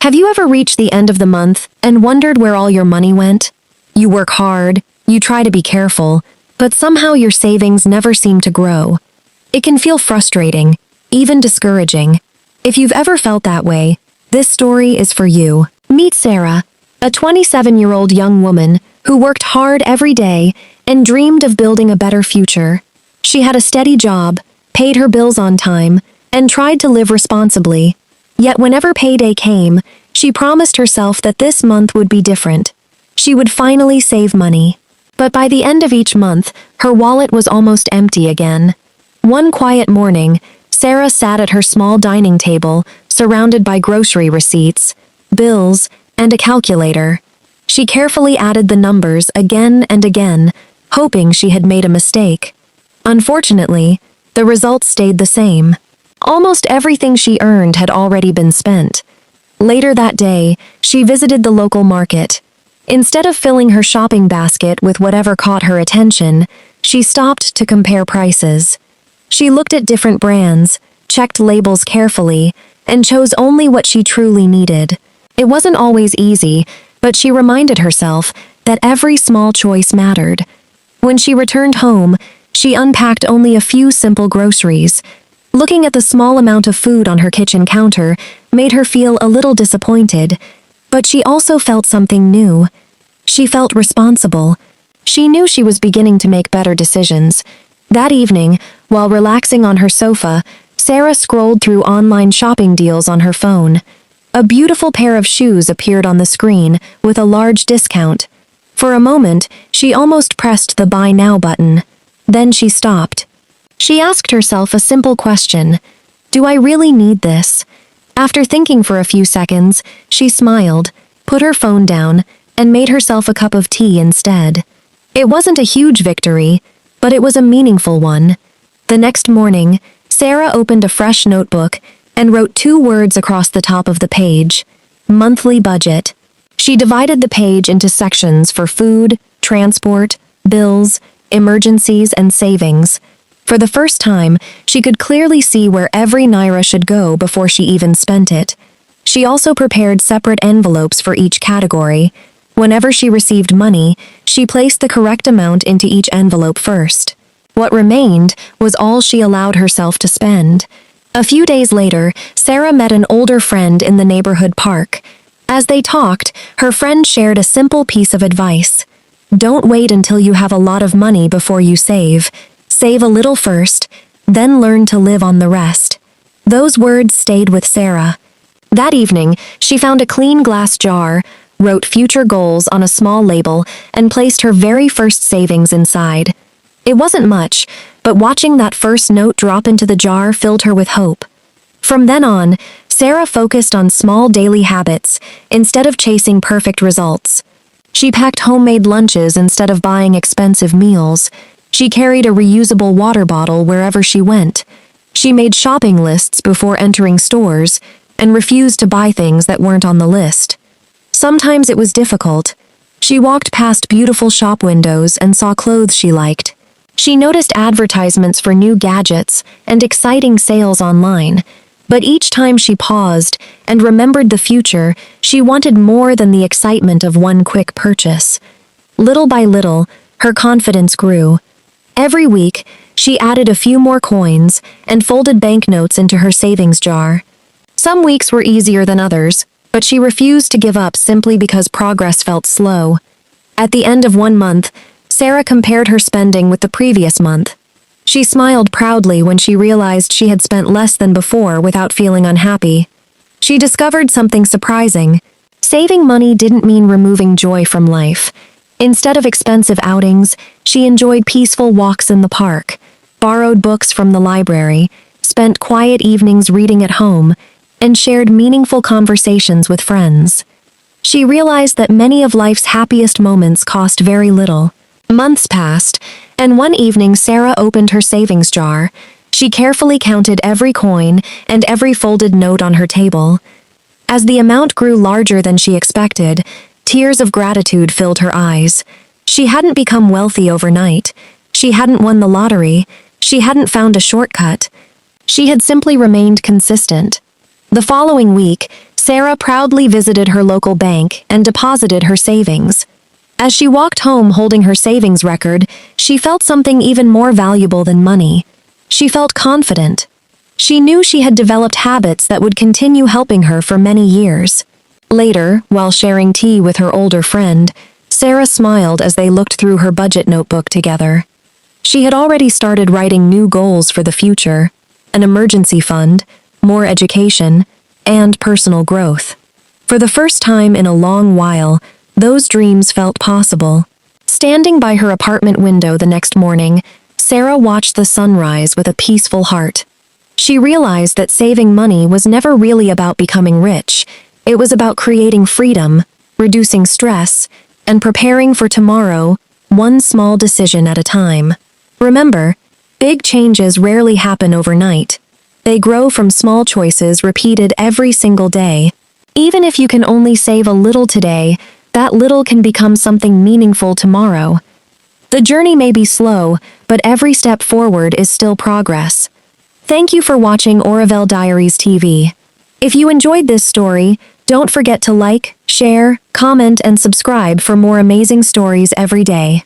Have you ever reached the end of the month and wondered where all your money went? You work hard, you try to be careful, but somehow your savings never seem to grow. It can feel frustrating, even discouraging. If you've ever felt that way, this story is for you. Meet Sarah, a 27-year-old young woman who worked hard every day and dreamed of building a better future. She had a steady job, paid her bills on time, and tried to live responsibly. Yet whenever payday came, she promised herself that this month would be different. She would finally save money. But by the end of each month, her wallet was almost empty again. One quiet morning, Sarah sat at her small dining table, surrounded by grocery receipts, bills, and a calculator. She carefully added the numbers again and again, hoping she had made a mistake. Unfortunately, the results stayed the same. Almost everything she earned had already been spent. Later that day, she visited the local market. Instead of filling her shopping basket with whatever caught her attention, she stopped to compare prices. She looked at different brands, checked labels carefully, and chose only what she truly needed. It wasn't always easy, but she reminded herself that every small choice mattered. When she returned home, she unpacked only a few simple groceries. Looking at the small amount of food on her kitchen counter made her feel a little disappointed, but she also felt something new. She felt responsible. She knew she was beginning to make better decisions. That evening, while relaxing on her sofa, Sarah scrolled through online shopping deals on her phone. A beautiful pair of shoes appeared on the screen with a large discount. For a moment, she almost pressed the Buy Now button. Then she stopped. She asked herself a simple question: do I really need this? After thinking for a few seconds, she smiled, put her phone down, and made herself a cup of tea instead. It wasn't a huge victory, but it was a meaningful one. The next morning, Sarah opened a fresh notebook and wrote 2 words across the top of the page: monthly budget. She divided the page into sections for food, transport, bills, emergencies, and savings. For the first time, she could clearly see where every naira should go before she even spent it. She also prepared separate envelopes for each category. Whenever she received money, she placed the correct amount into each envelope first. What remained was all she allowed herself to spend. A few days later, Sarah met an older friend in the neighborhood park. As they talked, her friend shared a simple piece of advice: don't wait until you have a lot of money before you save. Save a little first, then learn to live on the rest. Those words stayed with Sarah. That evening, she found a clean glass jar, wrote future goals on a small label, and placed her very first savings inside. It wasn't much, but watching that first note drop into the jar filled her with hope. From then on, Sarah focused on small daily habits instead of chasing perfect results. She packed homemade lunches instead of buying expensive meals. She carried a reusable water bottle wherever she went. She made shopping lists before entering stores and refused to buy things that weren't on the list. Sometimes it was difficult. She walked past beautiful shop windows and saw clothes she liked. She noticed advertisements for new gadgets and exciting sales online, but each time she paused and remembered the future, she wanted more than the excitement of one quick purchase. Little by little, her confidence grew. Every week, she added a few more coins and folded banknotes into her savings jar. Some weeks were easier than others, but she refused to give up simply because progress felt slow. At the end of one month, Sarah compared her spending with the previous month. She smiled proudly when she realized she had spent less than before without feeling unhappy. She discovered something surprising. Saving money didn't mean removing joy from life. Instead of expensive outings, she enjoyed peaceful walks in the park, borrowed books from the library, spent quiet evenings reading at home, and shared meaningful conversations with friends. She realized that many of life's happiest moments cost very little. Months passed, and one evening Sarah opened her savings jar. She carefully counted every coin and every folded note on her table. As the amount grew larger than she expected, tears of gratitude filled her eyes. She hadn't become wealthy overnight. She hadn't won the lottery. She hadn't found a shortcut. She had simply remained consistent. The following week, Sarah proudly visited her local bank and deposited her savings. As she walked home holding her savings record, she felt something even more valuable than money. She felt confident. She knew she had developed habits that would continue helping her for many years. Later, while sharing tea with her older friend, Sarah smiled as they looked through her budget notebook together. She had already started writing new goals for the future: an emergency fund, more education, and personal growth. For the first time in a long while, those dreams felt possible. Standing by her apartment window the next morning, Sarah watched the sunrise with a peaceful heart. She realized that saving money was never really about becoming rich. It was about creating freedom, reducing stress, and preparing for tomorrow, one small decision at a time. Remember, big changes rarely happen overnight. They grow from small choices repeated every single day. Even if you can only save a little today, that little can become something meaningful tomorrow. The journey may be slow, but every step forward is still progress. Thank you for watching Orivelle Diaries TV. If you enjoyed this story, don't forget to like, share, comment, and subscribe for more amazing stories every day.